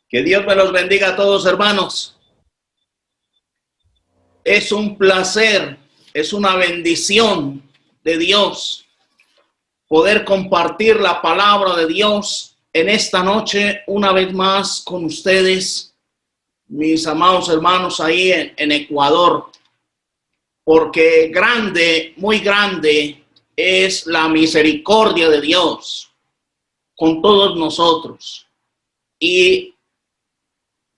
Que Dios me los bendiga a todos, hermanos. Es un placer, es una bendición de Dios poder compartir la palabra de Dios en esta noche una vez más con ustedes, mis amados hermanos ahí en Ecuador, porque grande, muy grande es la misericordia de Dios con todos nosotros. Y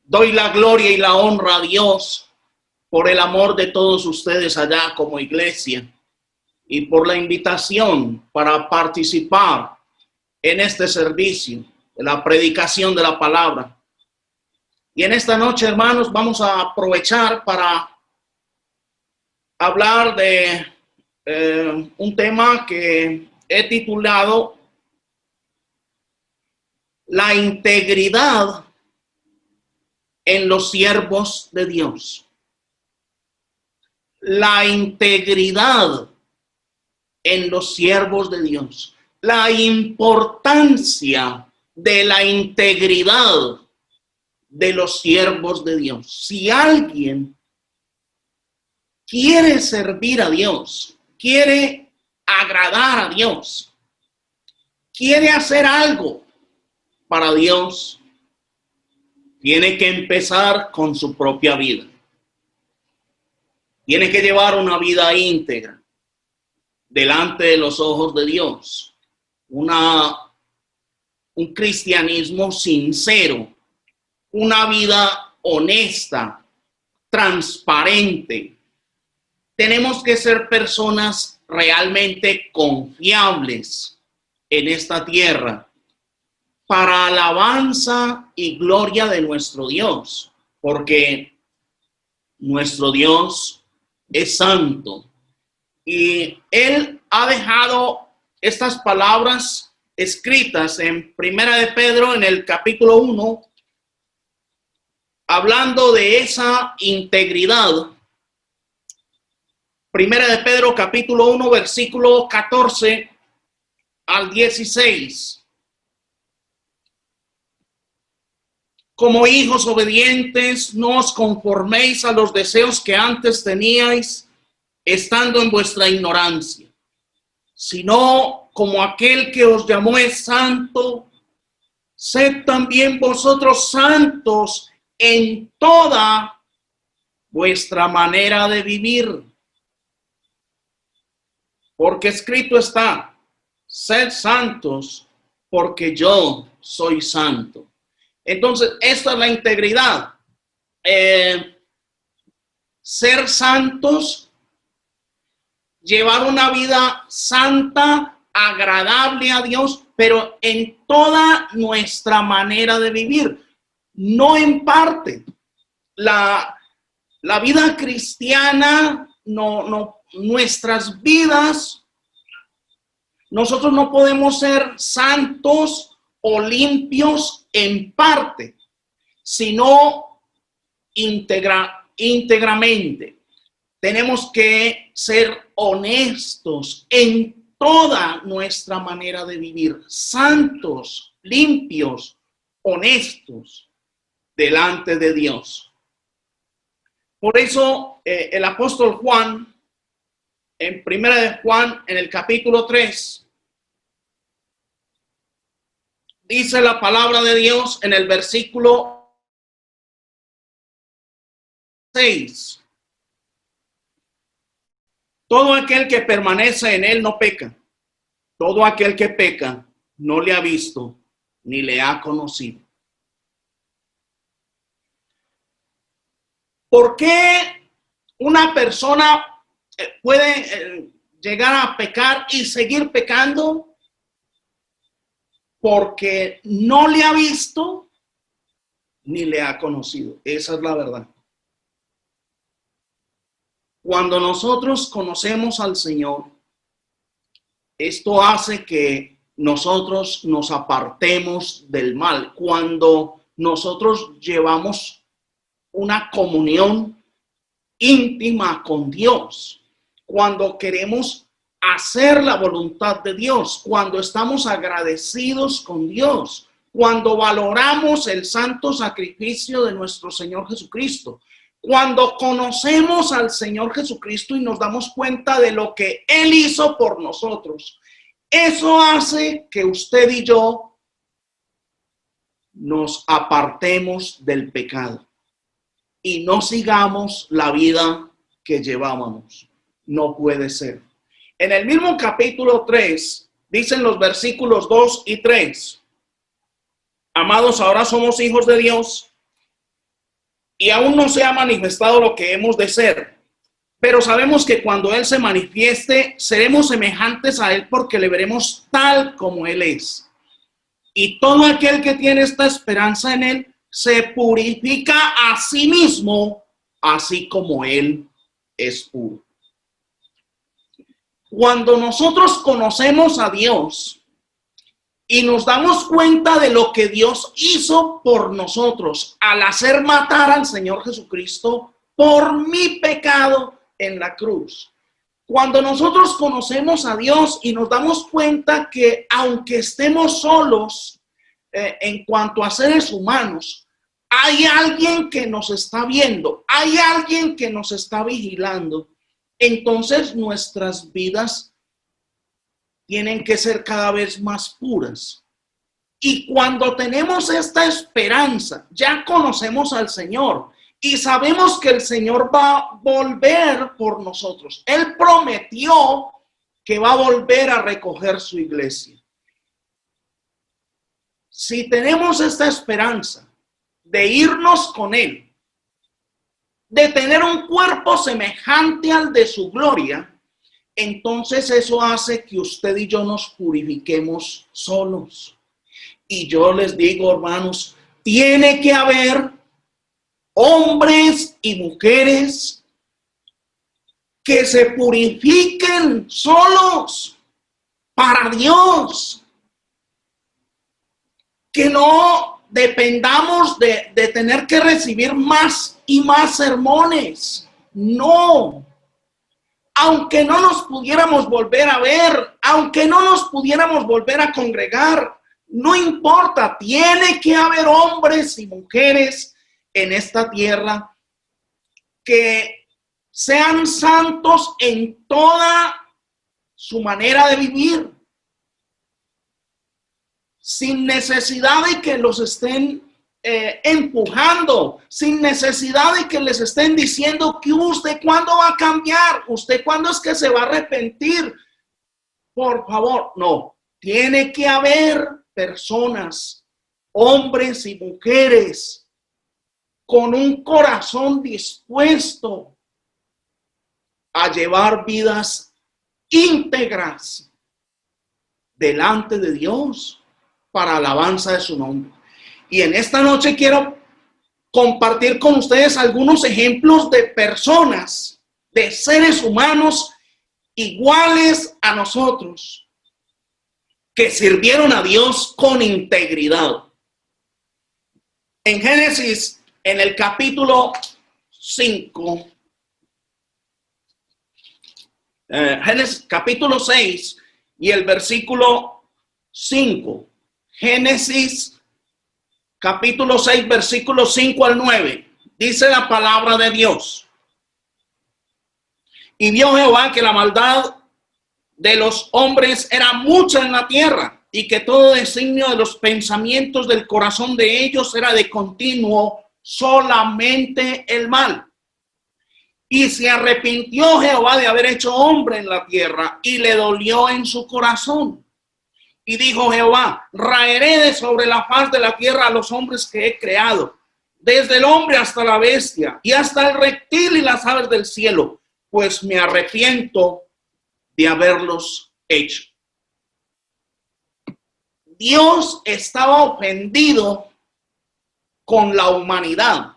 doy la gloria y la honra a Dios por el amor de todos ustedes allá como iglesia y por la invitación para participar en este servicio de la predicación de la palabra. Y en esta noche, hermanos, vamos a aprovechar para hablar de un tema que he titulado La integridad en los siervos de Dios. La integridad en los siervos de Dios. La importancia de la integridad de los siervos de Dios. Si alguien quiere servir a Dios, quiere agradar a Dios, quiere hacer algo para Dios, tiene que empezar con su propia vida. Tiene que llevar una vida íntegra delante de los ojos de Dios. Un cristianismo sincero, una vida honesta, transparente. Tenemos que ser personas realmente confiables en esta tierra para alabanza y gloria de nuestro Dios, porque nuestro Dios es santo y Él ha dejado estas palabras escritas en Primera de Pedro en el capítulo 1, hablando de esa integridad. Primera de Pedro capítulo 1 versículo 14 al 16. Como hijos obedientes, no os conforméis a los deseos que antes teníais, estando en vuestra ignorancia, sino como aquel que os llamó es santo, sed también vosotros santos en toda vuestra manera de vivir. Porque escrito está, sed santos, porque yo soy santo. Entonces, esta es la integridad. Ser santos, llevar una vida santa, agradable a Dios, pero en toda nuestra manera de vivir, no en parte. La vida cristiana, nuestras vidas, nosotros no podemos ser santos o limpios en parte, sino íntegramente. Tenemos que ser honestos en toda nuestra manera de vivir, santos, limpios, honestos delante de Dios. Por eso el apóstol Juan, en Primera de Juan, en el capítulo 3, dice la palabra de Dios en el versículo 6. Todo aquel que permanece en él no peca. Todo aquel que peca no le ha visto ni le ha conocido. ¿Por qué una persona puede llegar a pecar y seguir pecando? Porque no le ha visto ni le ha conocido. Esa es la verdad. Cuando nosotros conocemos al Señor, esto hace que nosotros nos apartemos del mal. Cuando nosotros llevamos una comunión íntima con Dios, cuando queremos hacer la voluntad de Dios, cuando estamos agradecidos con Dios, cuando valoramos el santo sacrificio de nuestro Señor Jesucristo, cuando conocemos al Señor Jesucristo y nos damos cuenta de lo que Él hizo por nosotros. Eso hace que usted y yo nos apartemos del pecado y no sigamos la vida que llevábamos. No puede ser. En el mismo capítulo 3, dicen los versículos 2 y 3. Amados, ahora somos hijos de Dios y aún no se ha manifestado lo que hemos de ser. Pero sabemos que cuando Él se manifieste, seremos semejantes a Él porque le veremos tal como Él es. Y todo aquel que tiene esta esperanza en Él se purifica a sí mismo, así como Él es puro. Cuando nosotros conocemos a Dios y nos damos cuenta de lo que Dios hizo por nosotros al hacer matar al Señor Jesucristo por mi pecado en la cruz. Cuando nosotros conocemos a Dios y nos damos cuenta que aunque estemos solos en cuanto a seres humanos, hay alguien que nos está viendo, hay alguien que nos está vigilando. Entonces nuestras vidas tienen que ser cada vez más puras. Y cuando tenemos esta esperanza, ya conocemos al Señor y sabemos que el Señor va a volver por nosotros. Él prometió que va a volver a recoger su iglesia. Si tenemos esta esperanza de irnos con Él, de tener un cuerpo semejante al de su gloria, entonces eso hace que usted y yo nos purifiquemos solos. Y yo les digo, hermanos, tiene que haber hombres y mujeres que se purifiquen solos para Dios. Que no dependamos de tener que recibir más y más sermones. No. Aunque no nos pudiéramos volver a ver, aunque no nos pudiéramos volver a congregar, no importa, tiene que haber hombres y mujeres en esta tierra que sean santos en toda su manera de vivir, sin necesidad de que los estén empujando, sin necesidad de que les estén diciendo que usted cuándo va a cambiar, usted cuándo es que se va a arrepentir. Por favor, no, tiene que haber personas, hombres y mujeres con un corazón dispuesto a llevar vidas íntegras delante de Dios para alabanza de su nombre. Y en esta noche quiero compartir con ustedes algunos ejemplos de personas, de seres humanos iguales a nosotros, que sirvieron a Dios con integridad. En Génesis, en el capítulo 5, Génesis capítulo 6 y el versículo 5. Génesis capítulo 6, versículos 5 al 9. Dice la palabra de Dios. Y vio Jehová que la maldad de los hombres era mucha en la tierra, y que todo designio de los pensamientos del corazón de ellos era de continuo solamente el mal. Y se arrepintió Jehová de haber hecho hombre en la tierra, y le dolió en su corazón. Y dijo Jehová: raeré de sobre la faz de la tierra a los hombres que he creado, desde el hombre hasta la bestia, y hasta el reptil y las aves del cielo, pues me arrepiento de haberlos hecho. Dios estaba ofendido con la humanidad.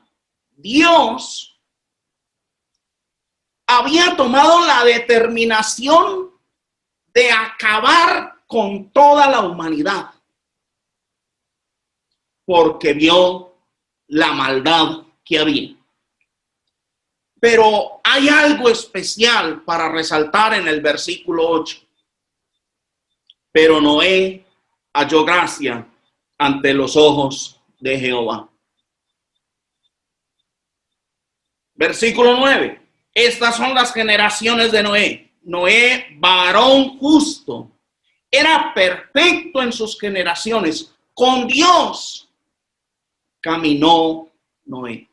Dios había tomado la determinación de acabar con toda la humanidad, porque vio la maldad que había. Pero hay algo especial para resaltar en el versículo 8. Pero Noé halló gracia ante los ojos de Jehová. Versículo 9. Estas son las generaciones de Noé. Noé, varón justo, era perfecto en sus generaciones. Con Dios caminó Noé.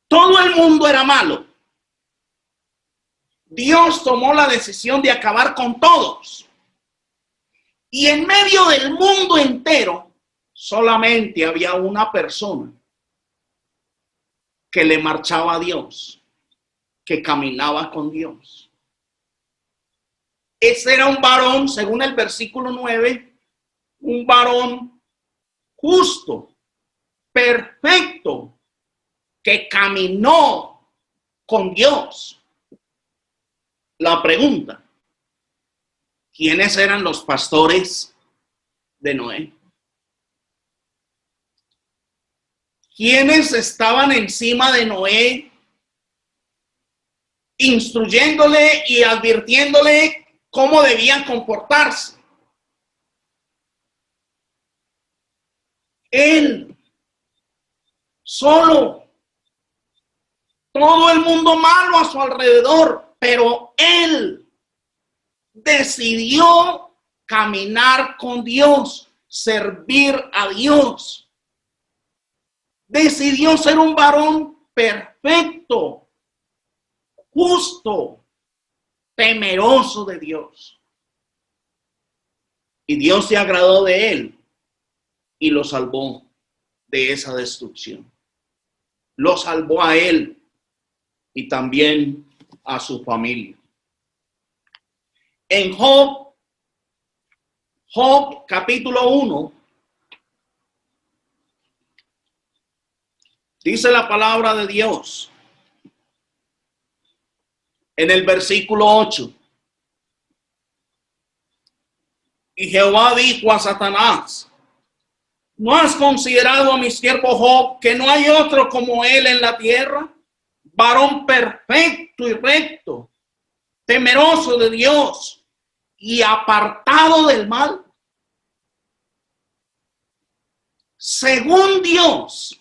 Todo el mundo era malo. Dios tomó la decisión de acabar con todos. Y en medio del mundo entero, solamente había una persona que le marchaba a Dios, que caminaba con Dios. Ese era un varón, según el versículo 9, un varón justo, perfecto, que caminó con Dios. La pregunta: ¿quiénes eran los pastores de Noé? ¿Quiénes estaban encima de Noé, instruyéndole y advirtiéndole cómo debían comportarse? Él, solo, todo el mundo malo a su alrededor, pero él decidió caminar con Dios, servir a Dios. Decidió ser un varón perfecto, justo, temeroso de Dios. Y Dios se agradó de él y lo salvó de esa destrucción. Lo salvó a él y también a su familia. En Job capítulo 1, dice la palabra de Dios en el versículo 8. Y Jehová dijo a Satanás: ¿no has considerado a mi siervo Job, que no hay otro como él en la tierra? Varón perfecto y recto, temeroso de Dios y apartado del mal. Según Dios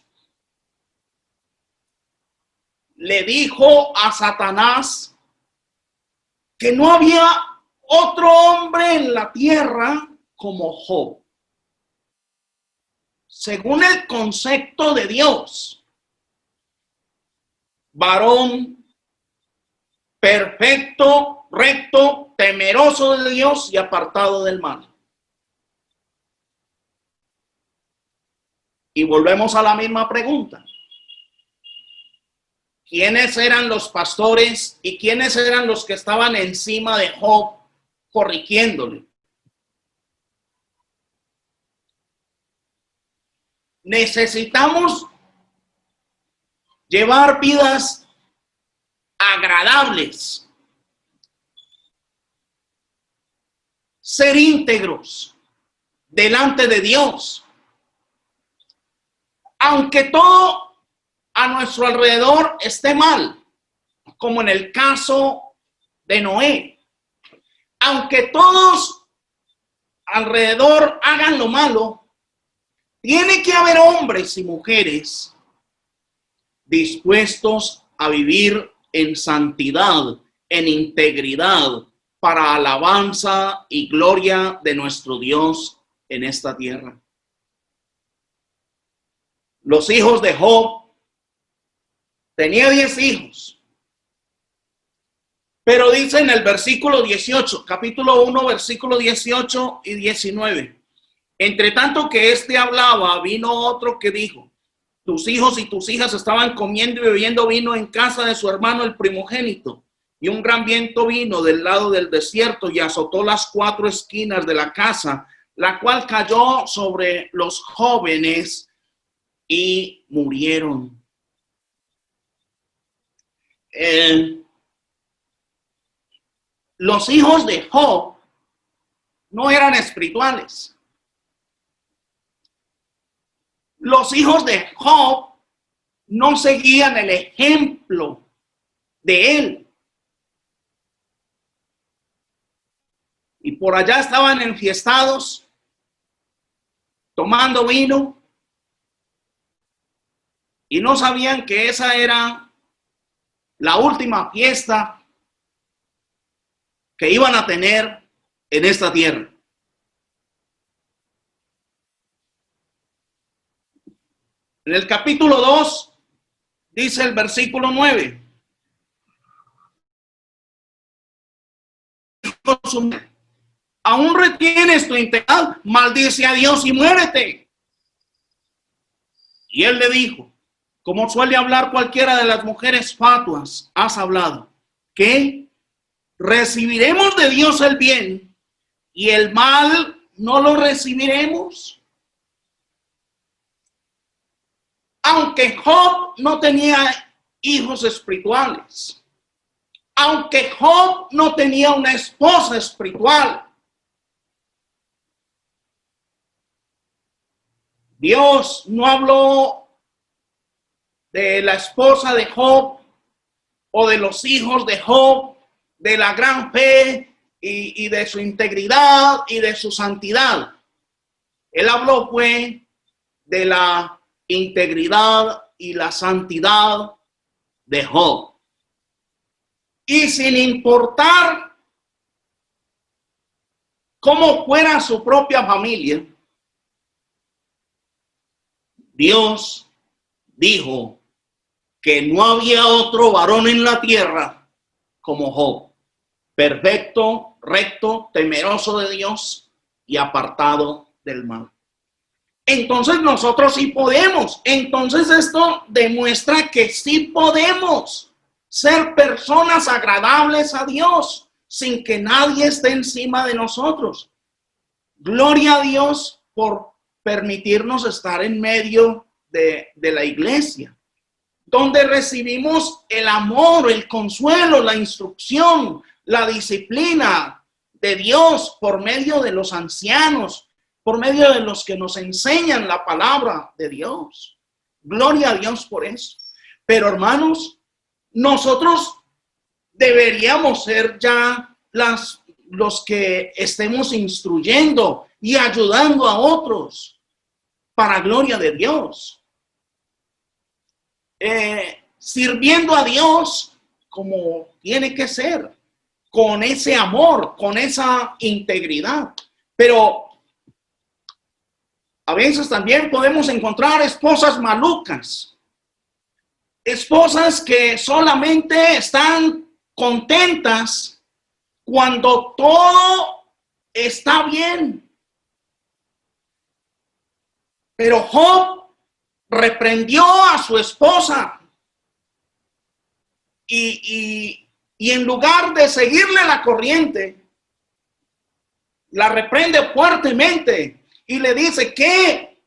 le dijo a Satanás que no había otro hombre en la tierra como Job. Según el concepto de Dios, varón perfecto, recto, temeroso de Dios y apartado del mal. Y volvemos a la misma pregunta: ¿quiénes eran los pastores y quiénes eran los que estaban encima de Job corrigiéndole? Necesitamos llevar vidas agradables, ser íntegros delante de Dios. Aunque todo a nuestro alrededor esté mal, como en el caso de Noé, aunque todos alrededor hagan lo malo, tiene que haber hombres y mujeres dispuestos a vivir en santidad, en integridad, para alabanza y gloria de nuestro Dios en esta tierra. Los hijos de Job, tenía 10 hijos, pero dice en el versículo 18, capítulo 1, versículo 18 y 19: entre tanto que éste hablaba, vino otro que dijo: tus hijos y tus hijas estaban comiendo y bebiendo vino en casa de su hermano el primogénito, y un gran viento vino del lado del desierto y azotó las 4 esquinas de la casa, la cual cayó sobre los jóvenes y murieron. Los hijos de Job no eran espirituales. Los hijos de Job no seguían el ejemplo de él. y por allá estaban enfiestados, tomando vino, y no sabían que esa era la última fiesta que iban a tener en esta tierra. En el capítulo 2 dice el versículo 9. Aún retienes tu integridad, maldice a Dios y muérete. Y él le dijo, como suele hablar cualquiera de las mujeres fatuas, has hablado, que recibiremos de Dios el bien y el mal no lo recibiremos. Aunque Job no tenía hijos espirituales, aunque Job no tenía una esposa espiritual, Dios no habló de la esposa de Job o de los hijos de Job, de la gran fe y de su integridad y de su santidad. Él habló fue de la integridad y la santidad de Job. Y sin importar cómo fuera su propia familia, Dios dijo que no había otro varón en la tierra como Job, perfecto, recto, temeroso de Dios y apartado del mal. Entonces nosotros sí podemos. Entonces esto demuestra que sí podemos ser personas agradables a Dios sin que nadie esté encima de nosotros. Gloria a Dios por permitirnos estar en medio de la iglesia, donde recibimos el amor, el consuelo, la instrucción, la disciplina de Dios por medio de los ancianos, por medio de los que nos enseñan la palabra de Dios. Gloria a Dios por eso. Pero hermanos, nosotros deberíamos ser ya los que estemos instruyendo y ayudando a otros para gloria de Dios. Sirviendo a Dios como tiene que ser, con ese amor, con esa integridad. Pero a veces también podemos encontrar esposas malucas, esposas que solamente están contentas cuando todo está bien. Pero Job reprendió a su esposa y en lugar de seguirle la corriente, la reprende fuertemente y le dice que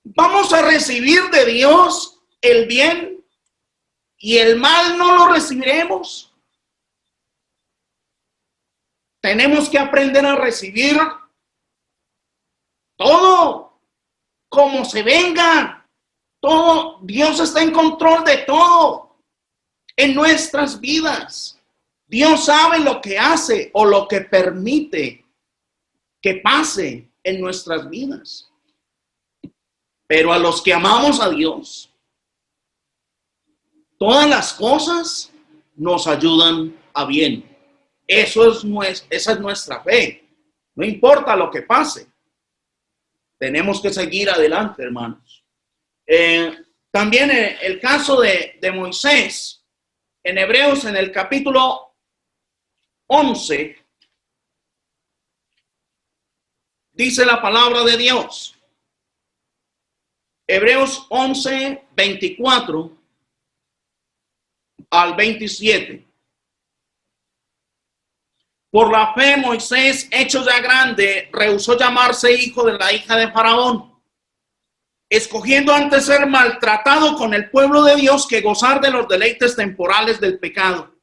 vamos a recibir de Dios el bien y el mal no lo recibiremos. Tenemos que aprender a recibir todo como se venga. Todo, Dios está en control de todo en nuestras vidas. Dios sabe lo que hace o lo que permite que pase en nuestras vidas. Pero a los que amamos a Dios, todas las cosas nos ayudan a bien. Esa es nuestra fe. No importa lo que pase. Tenemos que seguir adelante, hermanos. También el caso de Moisés, en Hebreos, en el capítulo 11, dice la palabra de Dios. Hebreos 11, 24 al 27. Por la fe, Moisés, hecho ya grande, rehusó llamarse hijo de la hija de Faraón, escogiendo antes ser maltratado con el pueblo de Dios que gozar de los deleites temporales del pecado,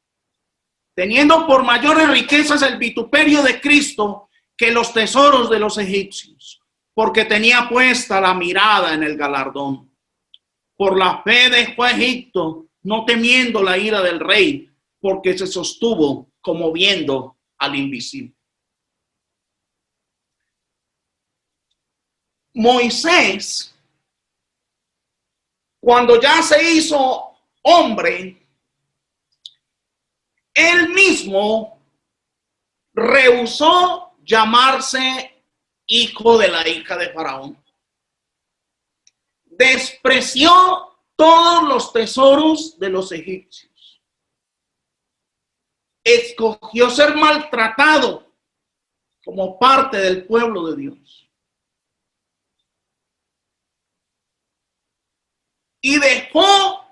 teniendo por mayores riquezas el vituperio de Cristo que los tesoros de los egipcios, porque tenía puesta la mirada en el galardón. Por la fe dejó a Egipto, no temiendo la ira del rey, porque se sostuvo como viendo al invisible. Moisés, cuando ya se hizo hombre, él mismo rehusó llamarse hijo de la hija de Faraón. Despreció todos los tesoros de los egipcios. Escogió ser maltratado como parte del pueblo de Dios. Y dejó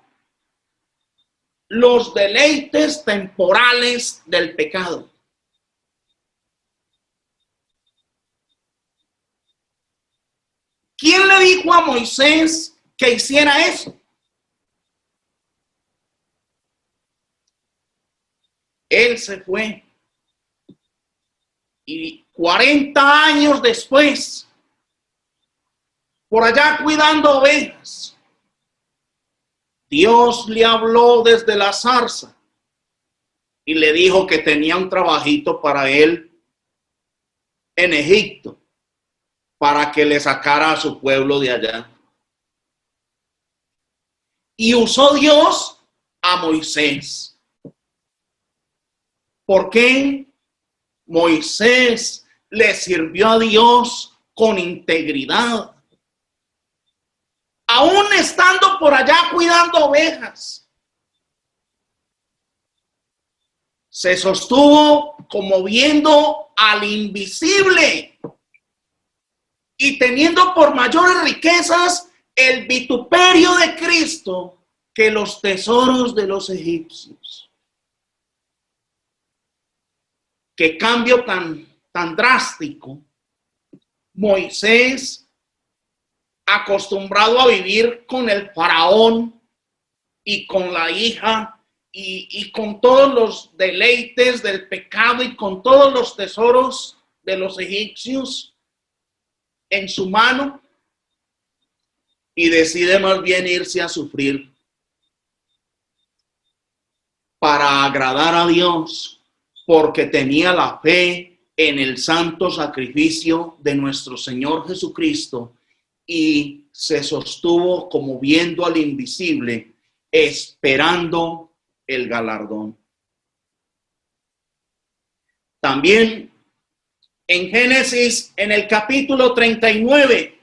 los deleites temporales del pecado. ¿Quién le dijo a Moisés que hiciera eso? Él se fue. Y 40 años después, por allá cuidando ovejas, Dios le habló desde la zarza y le dijo que tenía un trabajito para él en Egipto, para que le sacara a su pueblo de allá. Y usó Dios a Moisés. ¿Por qué? Moisés le sirvió a Dios con integridad. Aún estando por allá cuidando ovejas, se sostuvo como viendo al invisible y teniendo por mayores riquezas el vituperio de Cristo que los tesoros de los egipcios. Qué cambio tan drástico. Moisés, acostumbrado a vivir con el faraón y con la hija y con todos los deleites del pecado y con todos los tesoros de los egipcios en su mano, y decide más bien irse a sufrir para agradar a Dios, porque tenía la fe en el santo sacrificio de nuestro Señor Jesucristo y se sostuvo como viendo al invisible, esperando el galardón. También en Génesis, en el capítulo 39,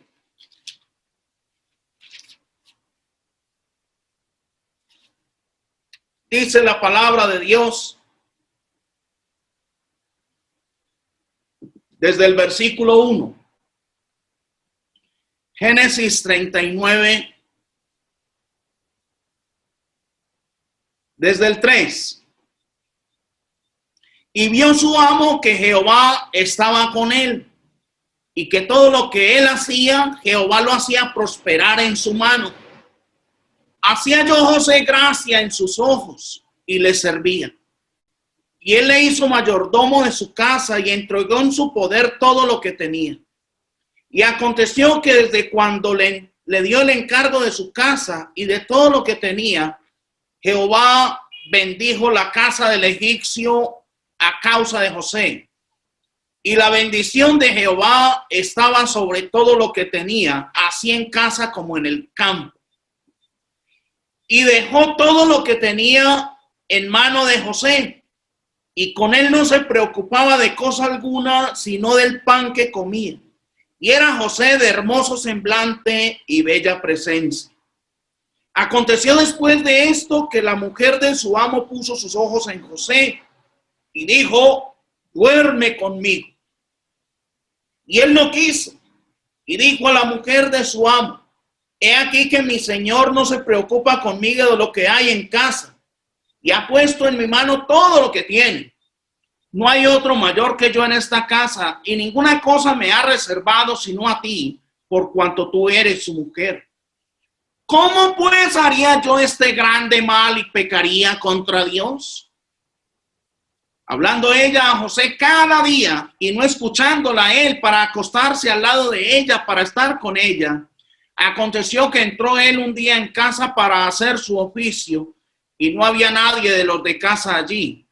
dice la palabra de Dios, desde el versículo 1. Génesis 39, desde el 3. Y vio su amo que Jehová estaba con él, y que todo lo que él hacía, Jehová lo hacía prosperar en su mano. Hacía yo José gracia en sus ojos, y le servía. Y él le hizo mayordomo de su casa, y entregó en su poder todo lo que tenía. Y aconteció que desde cuando le dio el encargo de su casa y de todo lo que tenía, Jehová bendijo la casa del egipcio a causa de José. Y la bendición de Jehová estaba sobre todo lo que tenía, así en casa como en el campo. Y dejó todo lo que tenía en mano de José, y con él no se preocupaba de cosa alguna, sino del pan que comía. Y era José de hermoso semblante y bella presencia. Aconteció después de esto que la mujer de su amo puso sus ojos en José y dijo: duerme conmigo. Y él no quiso, y dijo a la mujer de su amo: he aquí que mi señor no se preocupa conmigo de lo que hay en casa, y ha puesto en mi mano todo lo que tiene. No hay otro mayor que yo en esta casa, y ninguna cosa me ha reservado sino a ti, por cuanto tú eres su mujer. ¿Cómo pues haría yo este grande mal y pecaría contra Dios? Hablando ella a José cada día y no escuchándola a él para acostarse al lado de ella para estar con ella, aconteció que entró él un día en casa para hacer su oficio y no había nadie de los de casa allí.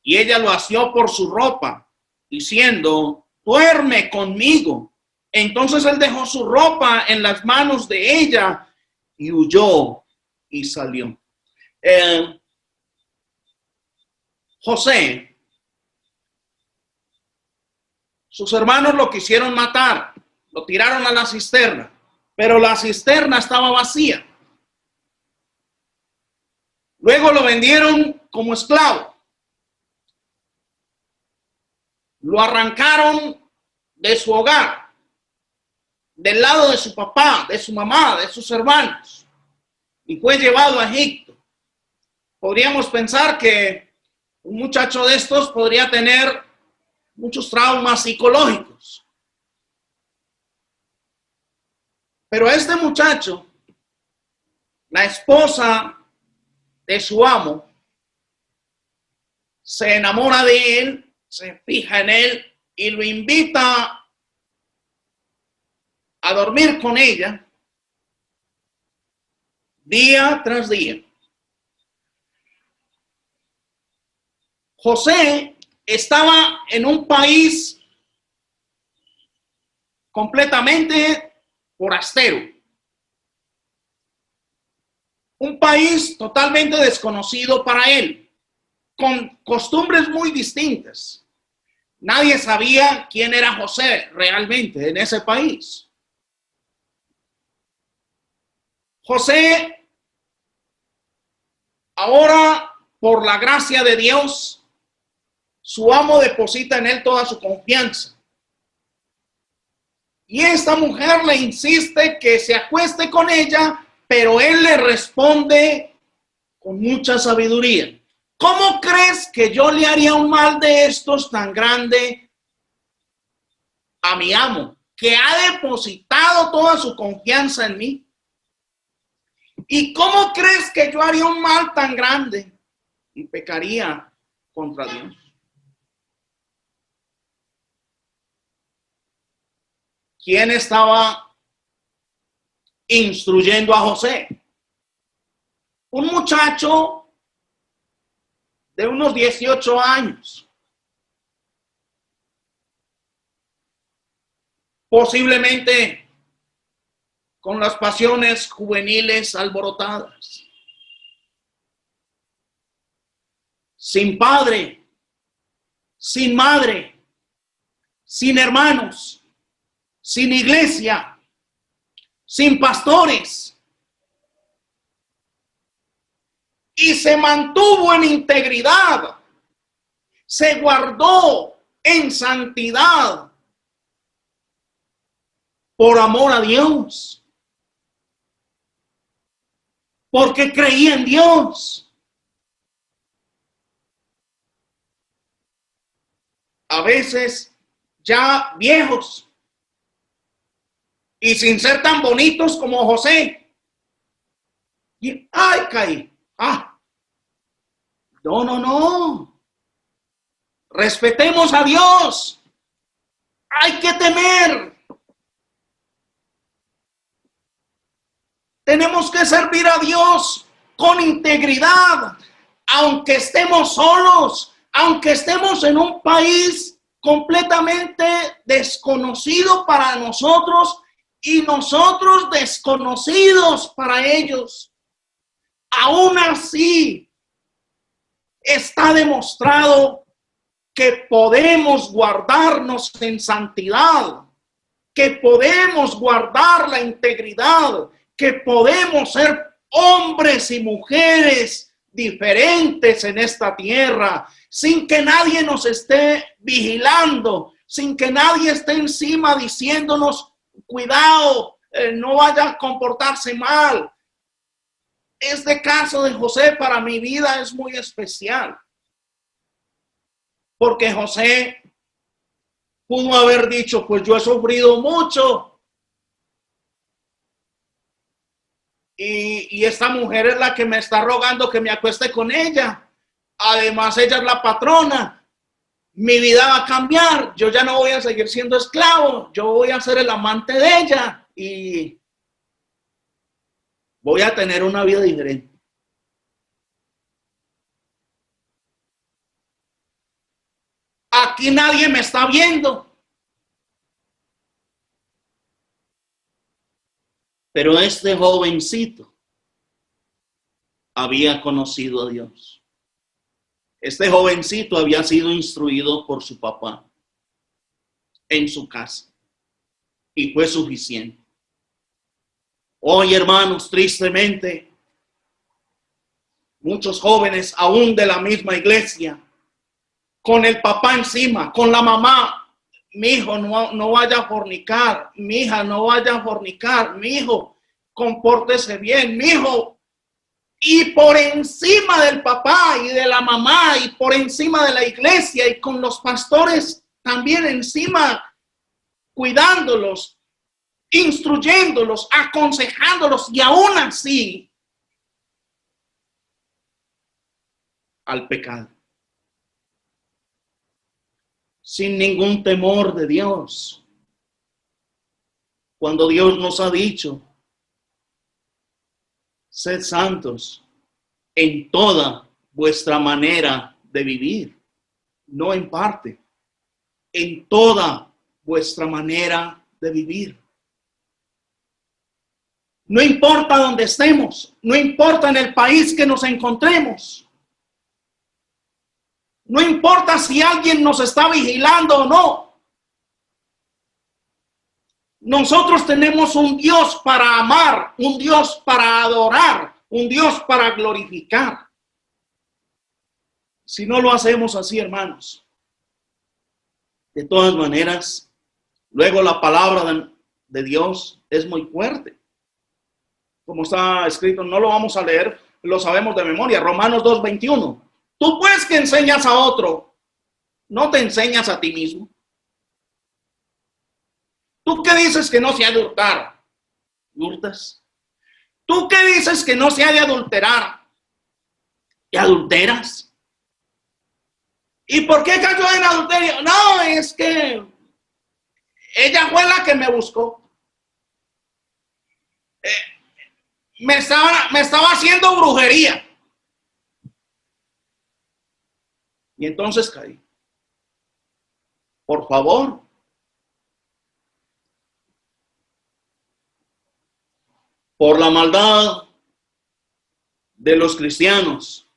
y ella lo asió por su ropa, diciendo, duerme conmigo. Entonces él dejó su ropa en las manos de ella y huyó y salió. José, sus hermanos lo quisieron matar, lo tiraron a la cisterna, pero la cisterna estaba vacía. Luego lo vendieron como esclavo. Lo arrancaron de su hogar, del lado de su papá, de su mamá, de sus hermanos, y fue llevado a Egipto. Podríamos pensar que un muchacho de estos podría tener muchos traumas psicológicos. Pero este muchacho, la esposa de su amo, se enamora de él, se fija en él y lo invita a dormir con ella día tras día. José estaba en un país completamente forastero, un país totalmente desconocido para él, con costumbres muy distintas. Nadie sabía quién era José realmente en ese país. José, ahora, por la gracia de Dios, su amo deposita en él toda su confianza. Y esta mujer le insiste que se acueste con ella, pero él le responde con mucha sabiduría. ¿Cómo crees que yo le haría un mal de estos tan grande a mi amo, que ha depositado toda su confianza en mí? ¿Y cómo crees que yo haría un mal tan grande y pecaría contra Dios? ¿Quién estaba instruyendo a José? Un muchacho de unos 18 años. Posiblemente con las pasiones juveniles alborotadas. Sin padre, sin madre, sin hermanos, sin iglesia, sin pastores. Y se mantuvo en integridad, se guardó en santidad por amor a Dios, porque creía en Dios. A veces ya viejos y sin ser tan bonitos como José. Y ay, caí. No. Respetemos a Dios. Hay que temer. Tenemos que servir a Dios con integridad, aunque estemos solos, aunque estemos en un país completamente desconocido para nosotros y nosotros desconocidos para ellos. Aún así, está demostrado que podemos guardarnos en santidad, que podemos guardar la integridad, que podemos ser hombres y mujeres diferentes en esta tierra, sin que nadie nos esté vigilando, sin que nadie esté encima diciéndonos, cuidado, no vaya a comportarse mal. Este caso de José para mi vida es muy especial, porque José pudo haber dicho, pues yo he sufrido mucho y esta mujer es la que me está rogando que me acueste con ella. Además, ella es la patrona. Mi vida va a cambiar. Yo ya no voy a seguir siendo esclavo. Yo voy a ser el amante de ella y voy a tener una vida diferente. aquí nadie me está viendo. Pero este jovencito había conocido a Dios. Este jovencito había sido instruido por su papá en su casa y fue suficiente. Hoy, hermanos, tristemente, muchos jóvenes aún de la misma iglesia, con el papá encima, con la mamá: mi hijo no vaya a fornicar, mi hija no vaya a fornicar, mi hijo compórtese bien, mi hijo. Y por encima del papá y de la mamá y por encima de la iglesia y con los pastores también encima, cuidándolos, instruyéndolos, aconsejándolos, y aún así al pecado, sin ningún temor de Dios, cuando Dios nos ha dicho: sed santos en toda vuestra manera de vivir, no en parte, en toda vuestra manera de vivir. No importa dónde estemos, no importa en el país que nos encontremos, no importa si alguien nos está vigilando o no. Nosotros tenemos un Dios para amar, un Dios para adorar, un Dios para glorificar. Si no lo hacemos así, hermanos, de todas maneras, luego la palabra de Dios es muy fuerte. Como está escrito, no lo vamos a leer, lo sabemos de memoria. Romanos 2:21. Tú pues que enseñas a otro, ¿no te enseñas a ti mismo? ¿Tú qué dices que no se ha de hurtar? ¿Hurtas? ¿Tú qué dices que no se ha de adulterar? ¿Y adulteras? ¿Y por qué cayó en adulterio? No, es que ella fue la que me buscó. Me estaba haciendo brujería. Y entonces caí. Por favor. Por la maldad de los cristianos,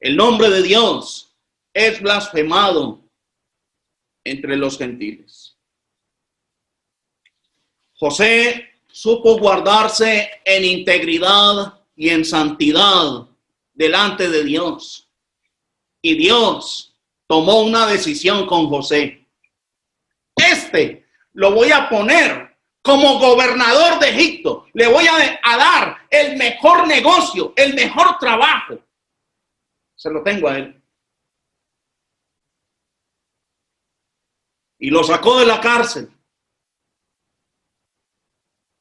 el nombre de Dios es blasfemado entre los gentiles. José supo guardarse en integridad y en santidad delante de Dios. Y Dios tomó una decisión con José. Lo voy a poner como gobernador de Egipto. Le voy a dar el mejor negocio, el mejor trabajo. Se lo tengo a él. Y lo sacó de la cárcel.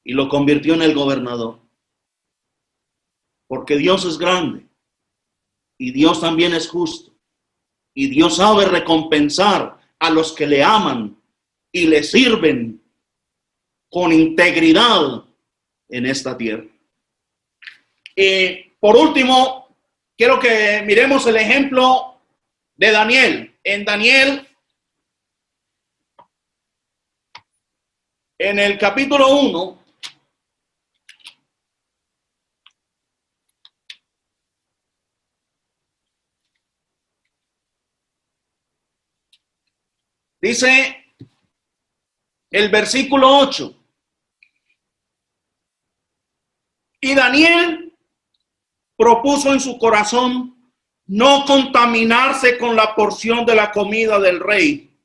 Y lo convirtió en el gobernador. Porque Dios es grande. Y Dios también es justo. Y Dios sabe recompensar a los que le aman y le sirven con integridad en esta tierra. Y por último, quiero que miremos el ejemplo de Daniel. En Daniel, en el capítulo 1, dice el versículo 8. Y Daniel propuso en su corazón no contaminarse con la porción de la comida del rey,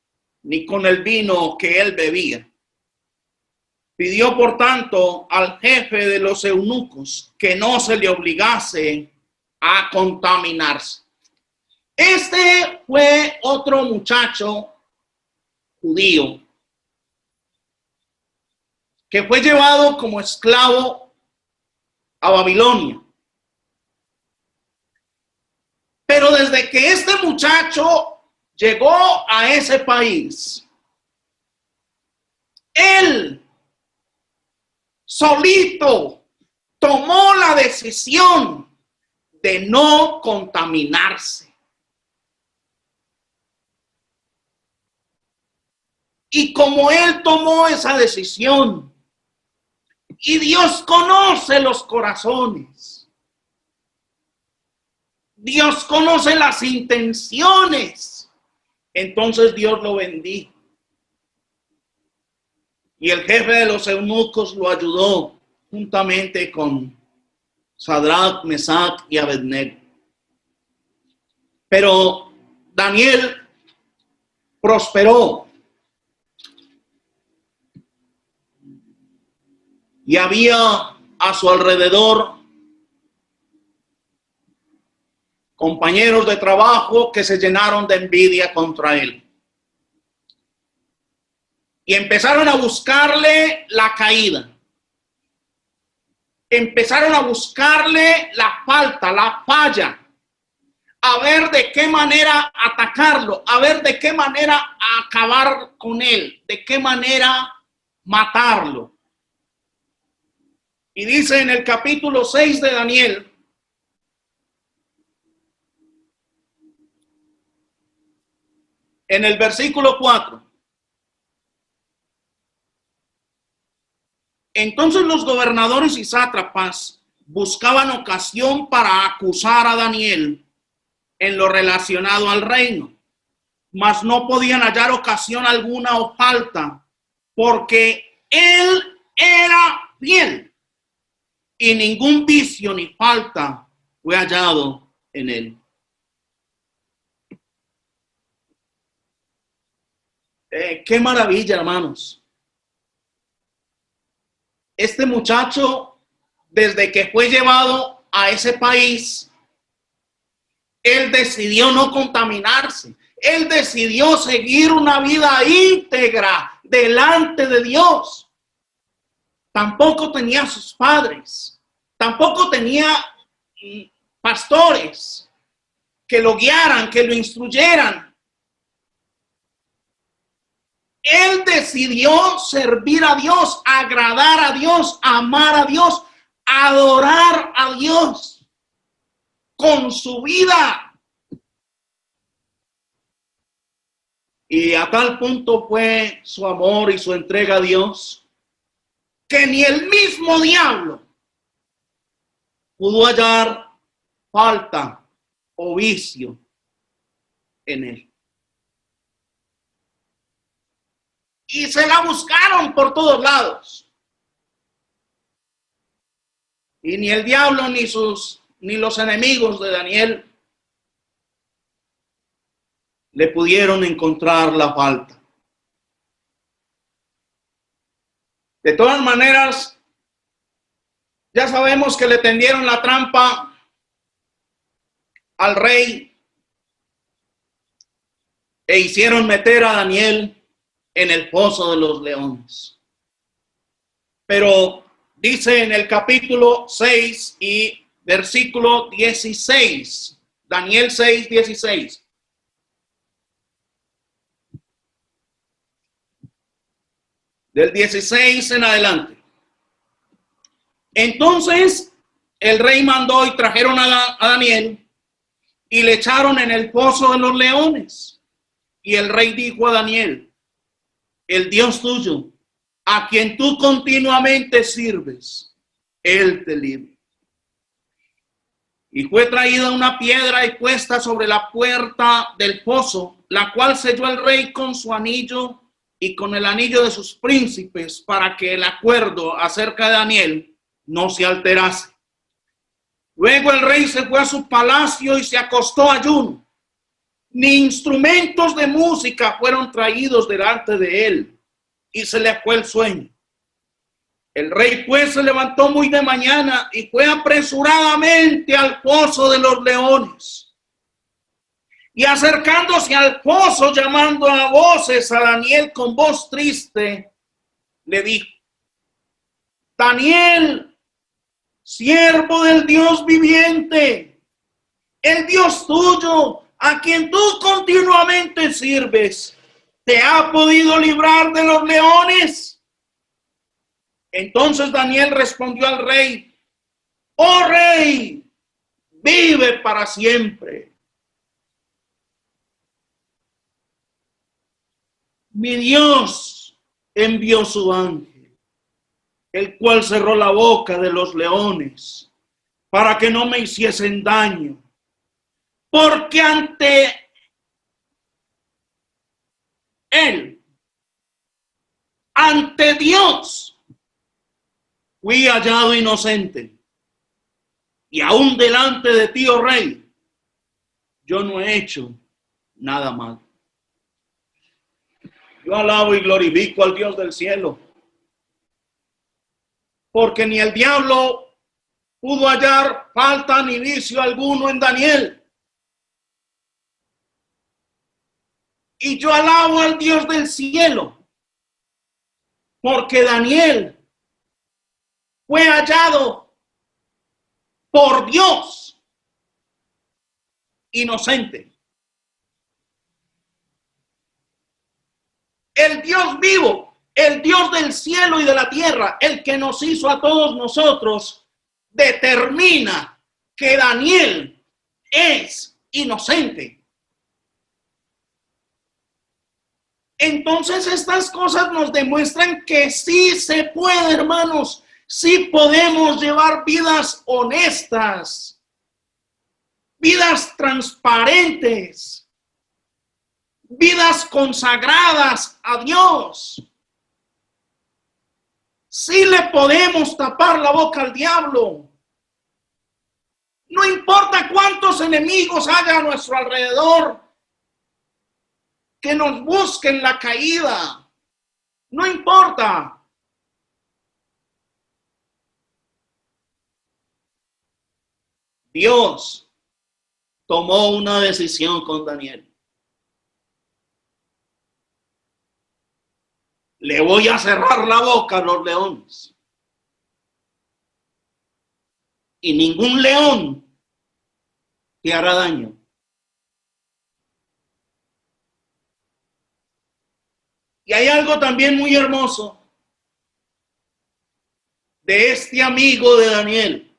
ni con el vino que él bebía. Pidió, por tanto, al jefe de los eunucos que no se le obligase a contaminarse. Este fue otro muchacho judío que fue llevado como esclavo a Babilonia. Pero desde que este muchacho llegó a ese país, él solito tomó la decisión de no contaminarse. Y como él tomó esa decisión, y Dios conoce los corazones, Dios conoce las intenciones, entonces Dios lo bendijo. Y el jefe de los eunucos lo ayudó juntamente con Sadrach, Mesach y Abednego. Pero Daniel prosperó. Y había a su alrededor compañeros de trabajo que se llenaron de envidia contra él. Y empezaron a buscarle la caída. Empezaron a buscarle la falta, la falla. A ver de qué manera atacarlo, a ver de qué manera acabar con él, de qué manera matarlo. Y dice en el capítulo 6 de Daniel, en el versículo 4. Entonces los gobernadores y sátrapas buscaban ocasión para acusar a Daniel en lo relacionado al reino, mas no podían hallar ocasión alguna o falta, porque él era fiel y ningún vicio ni falta fue hallado en él. Qué maravilla, hermanos. Este muchacho, desde que fue llevado a ese país, él decidió no contaminarse. Él decidió seguir una vida íntegra delante de Dios. Tampoco tenía sus padres. Tampoco tenía pastores que lo guiaran, que lo instruyeran. Él decidió servir a Dios, agradar a Dios, amar a Dios, adorar a Dios con su vida. Y a tal punto fue su amor y su entrega a Dios que ni el mismo diablo pudo hallar falta o vicio en él. Y se la buscaron por todos lados. Y ni el diablo ni los enemigos de Daniel le pudieron encontrar la falta. De todas maneras, ya sabemos que le tendieron la trampa al rey e hicieron meter a Daniel en el foso de los leones. Pero dice en el capítulo 6 y versículo 16, Daniel 6, 16. Del 16 en adelante. Entonces el rey mandó y trajeron a Daniel y le echaron en el pozo de los leones. Y el rey dijo a Daniel: el Dios tuyo, a quien tú continuamente sirves, él te libre. Y fue traída una piedra y puesta sobre la puerta del pozo, la cual selló el rey con su anillo y con el anillo de sus príncipes, para que el acuerdo acerca de Daniel no se alterase. Luego el rey se fue a su palacio y se acostó ayuno. Ni instrumentos de música fueron traídos delante de él, y se le fue el sueño. El rey pues se levantó muy de mañana y fue apresuradamente al foso de los leones. Y acercándose al pozo, llamando a voces a Daniel con voz triste, le dijo: Daniel, siervo del Dios viviente, el Dios tuyo, a quien tú continuamente sirves, ¿te ha podido librar de los leones? Entonces Daniel respondió al rey: oh rey, vive para siempre. mi Dios envió su ángel, el cual cerró la boca de los leones para que no me hiciesen daño, porque ante él, ante Dios, fui hallado inocente, y aún delante de ti, oh rey, yo no he hecho nada mal. Yo alabo y glorifico al Dios del cielo, porque ni el diablo pudo hallar falta ni vicio alguno en Daniel. Y yo alabo al Dios del cielo, porque Daniel fue hallado por Dios inocente. El Dios vivo, el Dios del cielo y de la tierra, el que nos hizo a todos nosotros, determina que Daniel es inocente. Entonces estas cosas nos demuestran que sí se puede, hermanos, sí podemos llevar vidas honestas, vidas transparentes, vidas consagradas a Dios. Sí le podemos tapar la boca al diablo. No importa cuántos enemigos haya a nuestro alrededor que nos busquen la caída. No importa. Dios tomó una decisión con Daniel. Le voy a cerrar la boca a los leones. Y ningún león te hará daño. Y hay algo también muy hermoso de este amigo de Daniel,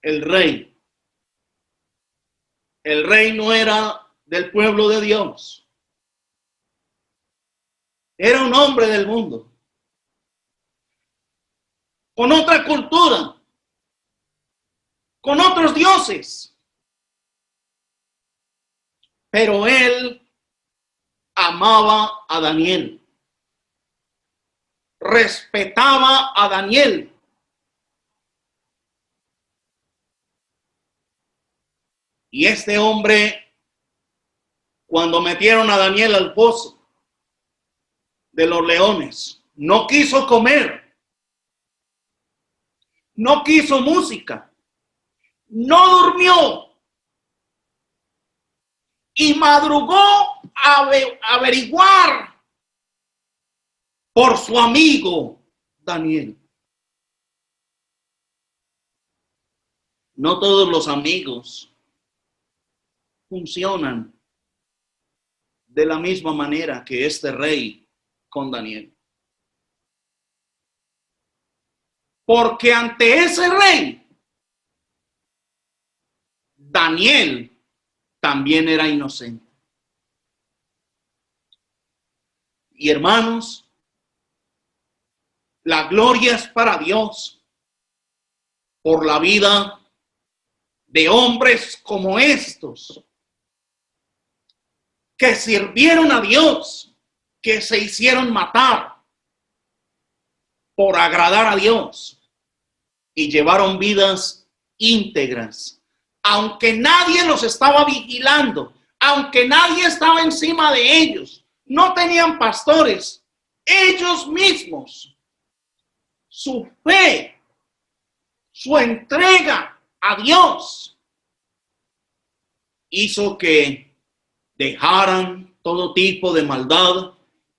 el rey. El rey no era del pueblo de Dios. Era un hombre del mundo, con otra cultura, con otros dioses. Pero él amaba a Daniel, respetaba a Daniel. Y este hombre, cuando metieron a Daniel al pozo de los leones, no quiso comer, no quiso música, no durmió y madrugó a averiguar por su amigo Daniel. No todos los amigos funcionan de la misma manera que este rey con Daniel. Porque ante ese rey, Daniel también era inocente. Y hermanos, la gloria es para Dios por la vida de hombres como estos, que sirvieron a Dios, que se hicieron matar por agradar a Dios y llevaron vidas íntegras, aunque nadie los estaba vigilando, aunque nadie estaba encima de ellos, no tenían pastores, ellos mismos, su fe, su entrega a Dios hizo que dejaran todo tipo de maldad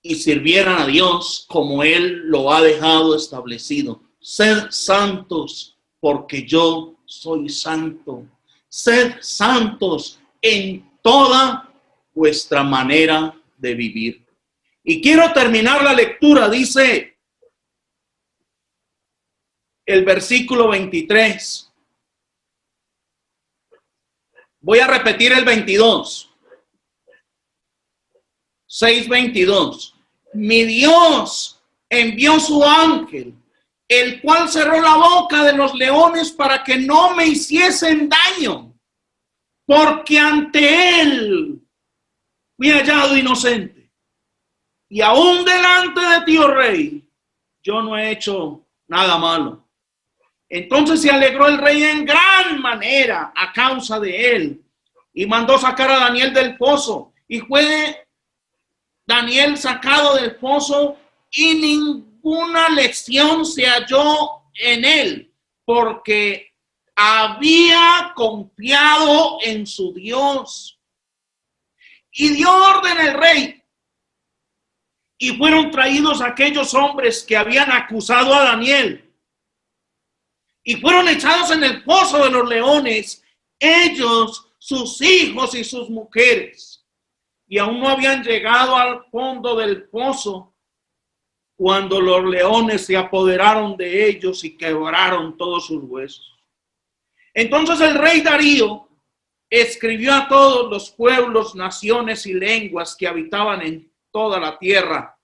y sirvieran a Dios como Él lo ha dejado establecido. Sed santos porque yo soy santo. Sed santos en toda vuestra manera de vivir. Y quiero terminar la lectura, dice el versículo 23. Voy a repetir el 22. 6:22. Mi Dios envió su ángel, el cual cerró la boca de los leones para que no me hiciesen daño, porque ante él fui hallado inocente. Y aún delante de ti, oh rey, yo no he hecho nada malo. Entonces se alegró el rey en gran manera a causa de él, y mandó sacar a Daniel del pozo. Y fue Daniel sacado del pozo, y ninguna lección se halló en él, porque había confiado en su Dios. Y dio orden el rey, y fueron traídos aquellos hombres que habían acusado a Daniel, y fueron echados en el pozo de los leones, ellos, sus hijos y sus mujeres. Y aún no habían llegado al fondo del pozo cuando los leones se apoderaron de ellos y quebraron todos sus huesos. Entonces el rey Darío escribió a todos los pueblos, naciones y lenguas que habitaban en toda la tierra: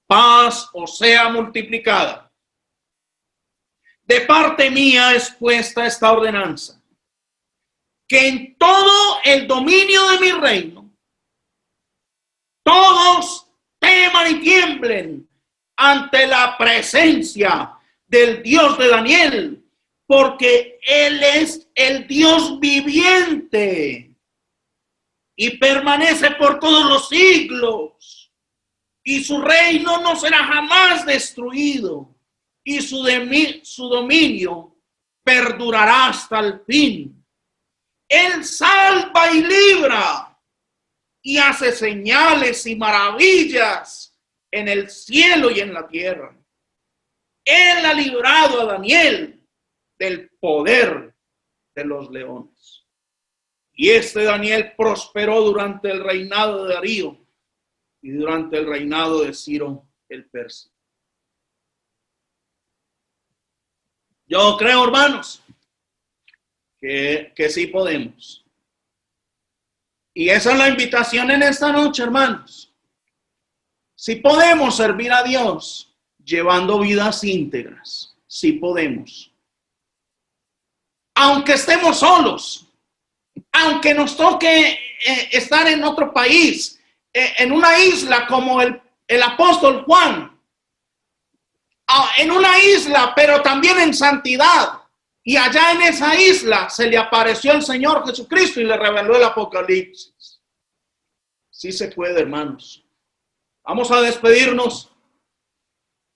paz os sea multiplicada. De parte mía es puesta esta ordenanza, que en todo el dominio de mi reino todos teman y tiemblen ante la presencia del Dios de Daniel, porque él es el Dios viviente y permanece por todos los siglos, y su reino no será jamás destruido, y su dominio perdurará hasta el fin. Él salva y libra, y hace señales y maravillas en el cielo y en la tierra. Él ha librado a Daniel del poder de los leones. Y este Daniel prosperó durante el reinado de Darío y durante el reinado de Ciro el persa. Yo creo, hermanos, que sí podemos. Y esa es la invitación en esta noche, hermanos. Si podemos servir a Dios llevando vidas íntegras, sí podemos. Aunque estemos solos, aunque nos toque estar en otro país, en una isla como el apóstol Juan, en una isla, pero también en santidad. Y allá en esa isla se le apareció el Señor Jesucristo y le reveló el Apocalipsis. Sí se puede, hermanos. Vamos a despedirnos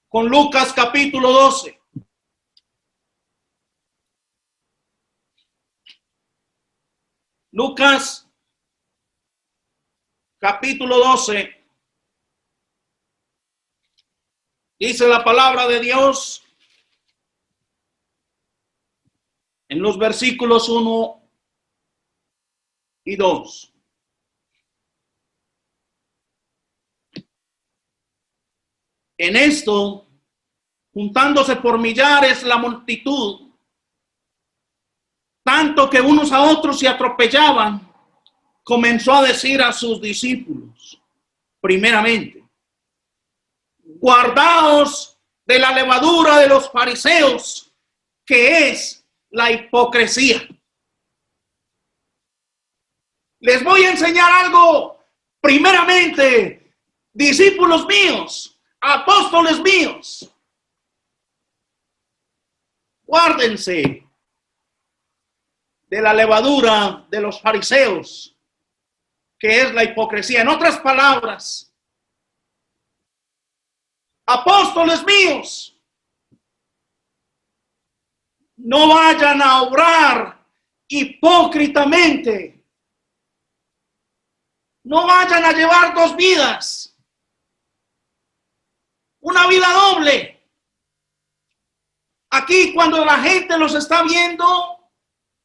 con Lucas capítulo 12. Lucas capítulo 12. Dice la palabra de Dios en los versículos 1 y 2. En esto, juntándose por millares la multitud, tanto que unos a otros se atropellaban, comenzó a decir a sus discípulos, primeramente: guardaos de la levadura de los fariseos, que es la hipocresía. Les voy a enseñar algo. Primeramente, discípulos míos, apóstoles míos, guárdense de la levadura de los fariseos, que es la hipocresía. En otras palabras, apóstoles míos, no vayan a obrar hipócritamente. No vayan a llevar dos vidas. Una vida doble. Aquí, cuando la gente los está viendo,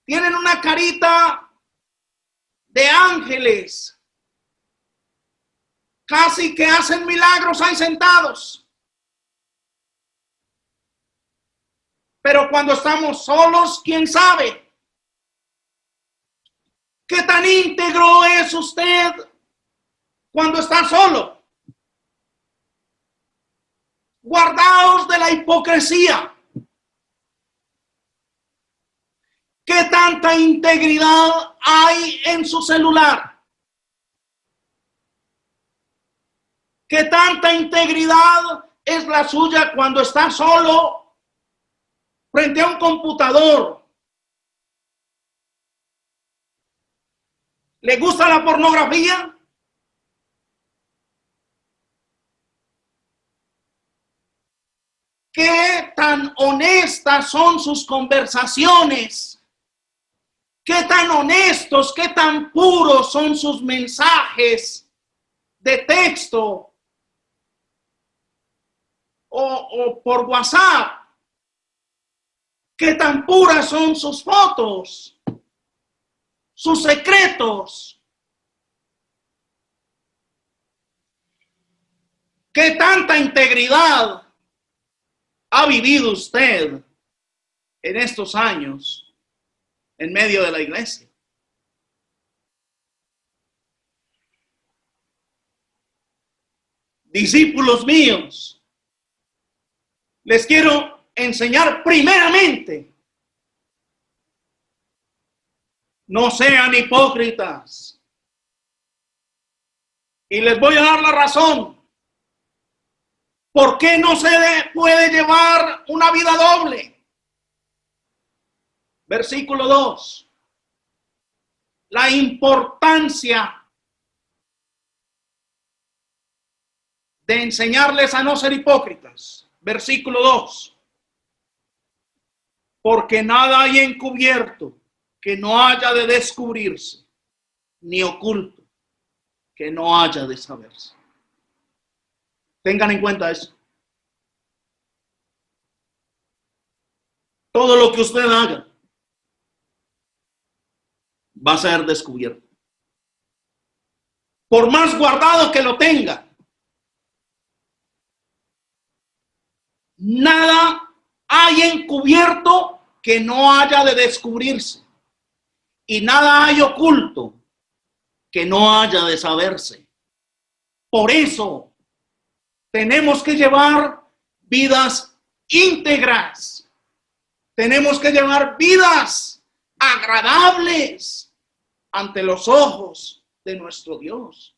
tienen una carita de ángeles. Casi que hacen milagros ahí sentados. Pero cuando estamos solos, ¿quién sabe? ¿Qué tan íntegro es usted cuando está solo. Guardaos de la hipocresía. ¿Qué tanta integridad hay en su celular? ¿Qué tanta integridad es la suya cuando está solo frente a un computador? ¿Le gusta la pornografía? ¿Qué tan honestas son sus conversaciones? ¿Qué tan honestos, qué tan puros son sus mensajes de texto o por WhatsApp? ¿Qué tan puras son sus fotos, sus secretos? ¿Qué tanta integridad ha vivido usted en estos años en medio de la iglesia? Discípulos míos, les quiero enseñar primeramente: no sean hipócritas. Y les voy a dar la razón. ¿Por qué no se puede llevar una vida doble? Versículo 2. La importancia de enseñarles a no ser hipócritas. Versículo 2. Porque nada hay encubierto que no haya de descubrirse, ni oculto que no haya de saberse. Tengan en cuenta eso. Todo lo que usted haga va a ser descubierto. Por más guardado que lo tenga, nada hay encubierto que no haya de descubrirse, y nada hay oculto que no haya de saberse. Por eso tenemos que llevar vidas íntegras. Tenemos que llevar vidas agradables ante los ojos de nuestro Dios,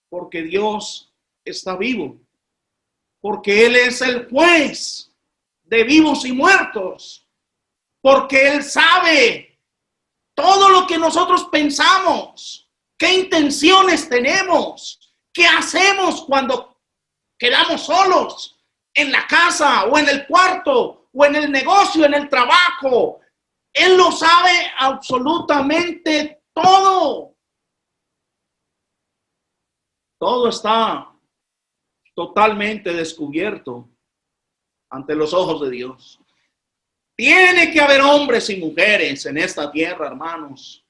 porque Dios está vivo, porque Él es el juez de vivos y muertos, porque Él sabe todo lo que nosotros pensamos, qué intenciones tenemos, qué hacemos cuando quedamos solos en la casa o en el cuarto o en el negocio, en el trabajo. Él lo sabe absolutamente todo. Todo está totalmente descubierto ante los ojos de Dios. Tiene que haber hombres y mujeres en esta tierra, hermanos,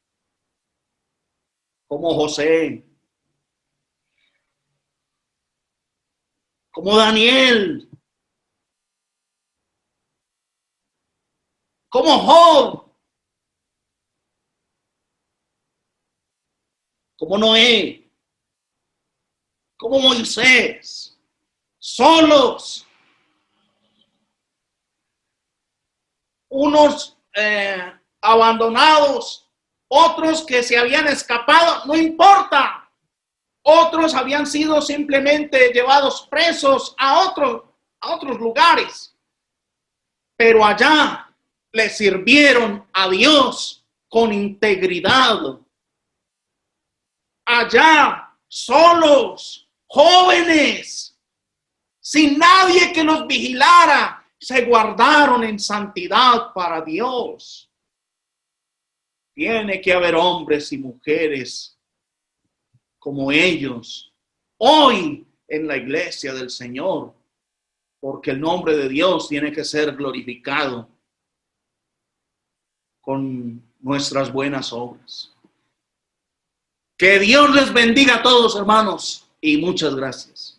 como José, como Daniel, como Job, como Noé, como Moisés, solos, unos abandonados, otros que se habían escapado, no importa. Otros habían sido simplemente llevados presos a otros lugares. Pero allá le sirvieron a Dios con integridad. Allá, solos, jóvenes, sin nadie que los vigilara, se guardaron en santidad para Dios. Tiene que haber hombres y mujeres como ellos hoy en la iglesia del Señor, porque el nombre de Dios tiene que ser glorificado con nuestras buenas obras. Que Dios les bendiga a todos, hermanos, y muchas gracias.